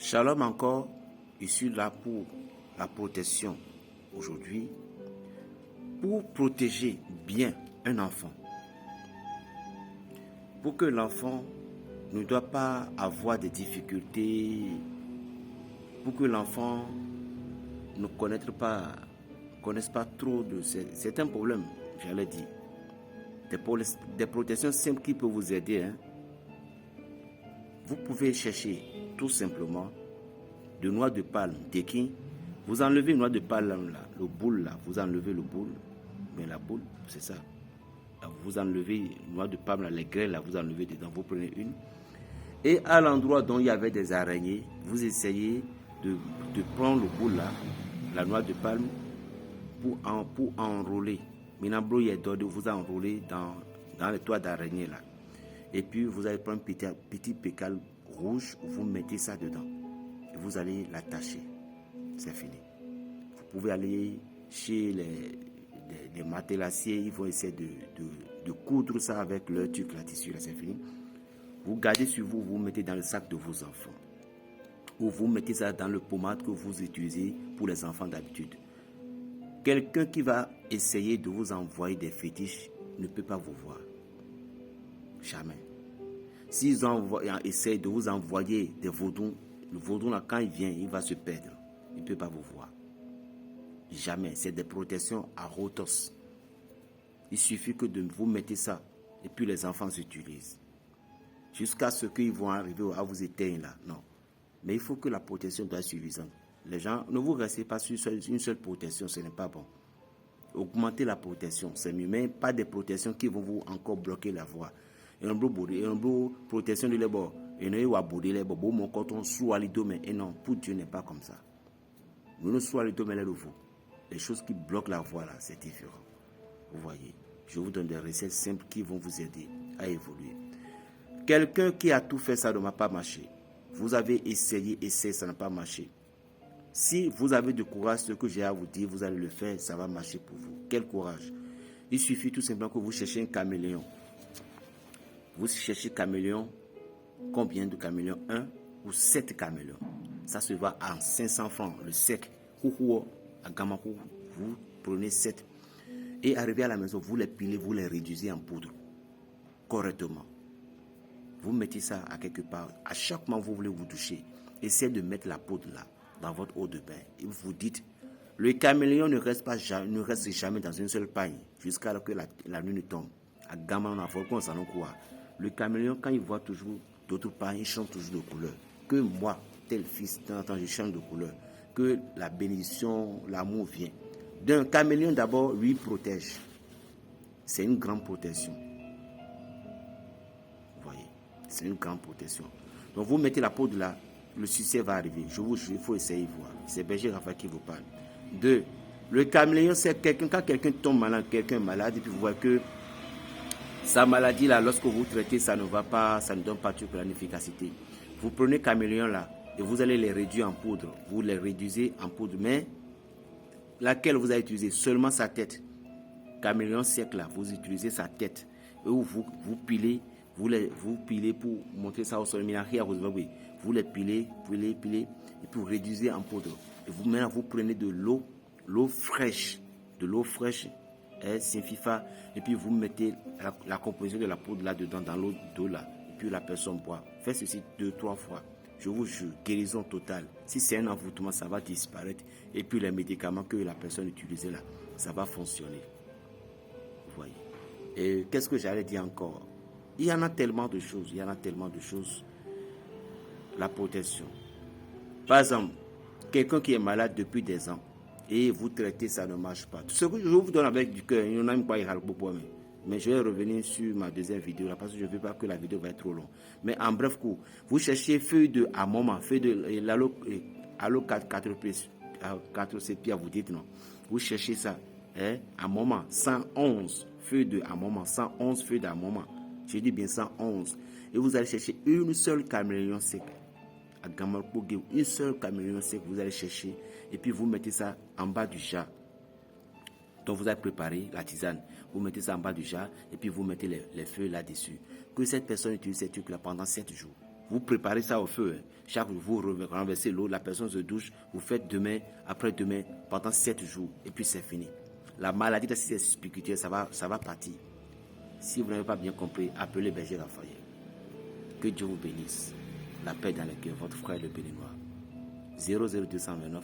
Shalom encore, je suis là pour la protection aujourd'hui, pour protéger bien un enfant, pour que l'enfant ne doit pas avoir des difficultés, pour que l'enfant ne connaisse pas trop de... C'est un problème, j'allais dire. Des protections simples qui peuvent vous aider. Vous pouvez chercher tout simplement de noix de palme, tequin. Vous enlevez une noix de palme, là, le boule, là, vous enlevez le boule, mais la boule, c'est ça. Vous enlevez une noix de palme, là, les graines, là, vous enlevez dedans, vous prenez une. Et à l'endroit dont il y avait des araignées, vous essayez de prendre le boule, là, la noix de palme, pour enrôler. Maintenant, vous enrôlez dans les toits d'araignée, là. Et puis, vous allez prendre un petit pécale rouge, vous mettez ça dedans. Et vous allez l'attacher. C'est fini. Vous pouvez aller chez les matelassiers, ils vont essayer de coudre ça avec leur truc, la tissu, là, c'est fini. Vous gardez sur vous, vous mettez dans le sac de vos enfants. Ou vous mettez ça dans le pommade que vous utilisez pour les enfants d'habitude. Quelqu'un qui va essayer de vous envoyer des fétiches ne peut pas vous voir. Jamais. S'ils essayent de vous envoyer des vaudous, le vaudou, là, quand il vient, il va se perdre. Il ne peut pas vous voir. Jamais. C'est des protections à rotos. Il suffit que de vous mettez ça et puis les enfants s'utilisent. Jusqu'à ce qu'ils vont arriver à vous éteindre là. Non. Mais il faut que la protection soit suffisante. Les gens, ne vous restez pas sur une seule protection, ce n'est pas bon. Augmentez la protection, c'est mieux, mais pas des protections qui vont vous encore bloquer la voie. Et un beau protection de l'ébor. Et non, mon coton soit les domaines. Et non, pour Dieu n'est pas comme ça. Nous ne soit les domaines là de vous. Les choses qui bloquent la voie là, c'est différent. Vous voyez, je vous donne des recettes simples qui vont vous aider à évoluer. Quelqu'un qui a tout fait, ça ne m'a pas marché. Vous avez essayé, ça n'a pas marché. Si vous avez du courage, ce que j'ai à vous dire, vous allez le faire, ça va marcher pour vous. Quel courage? Il suffit tout simplement que vous cherchez un caméléon. Vous cherchez caméléon, combien de caméléons? 1 ou 7 caméléons. Ça se va en 500 francs, le sec. Vous prenez 7. Et arrivé à la maison, vous les pilez, vous les réduisez en poudre. Correctement. Vous mettez ça à quelque part. À chaque moment vous voulez vous doucher, essayez de mettre la poudre là, dans votre eau de bain. Et vous vous dites, le caméléon ne reste jamais dans une seule paille, jusqu'à ce que la nuit ne tombe. À gamin, on a fait qu'on s'en croit. Le caméléon, quand il voit toujours d'autres pailles, il change toujours de couleur. Que moi, tel fils, de temps en temps, je change de couleur. Que la bénédiction, l'amour vient. D'un caméléon, d'abord, lui protège. C'est une grande protection. Vous voyez, c'est une grande protection. Donc, vous mettez la poudre là, le succès va arriver. Je vous jure, il faut essayer de voir. C'est Berger Raphaël qui vous parle. 2. Le caméléon, c'est quand quelqu'un tombe malade, quelqu'un est malade, et puis vous voyez que sa maladie là, lorsque vous traitez, ça ne va pas, ça ne donne pas toute l'efficacité. Vous prenez caméléon là, et vous allez les réduire en poudre. Vous les réduisez en poudre, mais laquelle vous allez utiliser? Seulement sa tête. Caméléon sec là, vous utilisez sa tête. Et vous pilez, vous pilez pour montrer ça au sol. Vous les pilez, et puis vous réduisez en poudre. Et maintenant vous prenez de l'eau fraîche, Sinfifa, et puis vous mettez la composition de la poudre là-dedans, dans l'eau d'eau là, et puis la personne boit. Faites ceci 2-3 fois. Je vous jure, guérison totale. Si c'est un envoûtement, ça va disparaître. Et puis les médicaments que la personne utilisait là, ça va fonctionner. Vous voyez. Et qu'est-ce que j'allais dire encore? Il y en a tellement de choses. La protection. Par exemple, quelqu'un qui est malade depuis des ans et vous traitez, ça ne marche pas. Tout ce que je vous donne avec du cœur, il n'y en a même pas beaucoup. Mais je vais revenir sur ma deuxième vidéo là, parce que je ne veux pas que la vidéo va être trop longue. Mais en bref cours, vous cherchez feuille de amoma, feuille de l'alo 4 sépia, vous dites non. Vous cherchez ça, amoma 111 feuilles de amoma, 111 feuilles d'amoma. Je dis bien 111. Et vous allez chercher une seule caméléon sec. À Gamalpogé, une seule caméléon sec, vous allez chercher. Et puis vous mettez ça en bas du jar. Donc vous avez préparé la tisane. Vous mettez ça en bas du jar. Et puis vous mettez les feuilles là-dessus. Que cette personne utilise ces trucs là pendant 7 jours. Vous préparez ça au feu. Chaque jour, vous renversez l'eau, la personne se douche, vous faites demain, après-demain, pendant 7 jours, et puis c'est fini. La maladie de cette spirituelle, ça va partir. Si vous n'avez pas bien compris, appelez Berger Raphaël. Que Dieu vous bénisse. La paix dans le cœur, votre frère le béninois. 00229,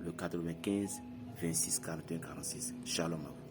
le 95 26 41 46. Shalom à vous.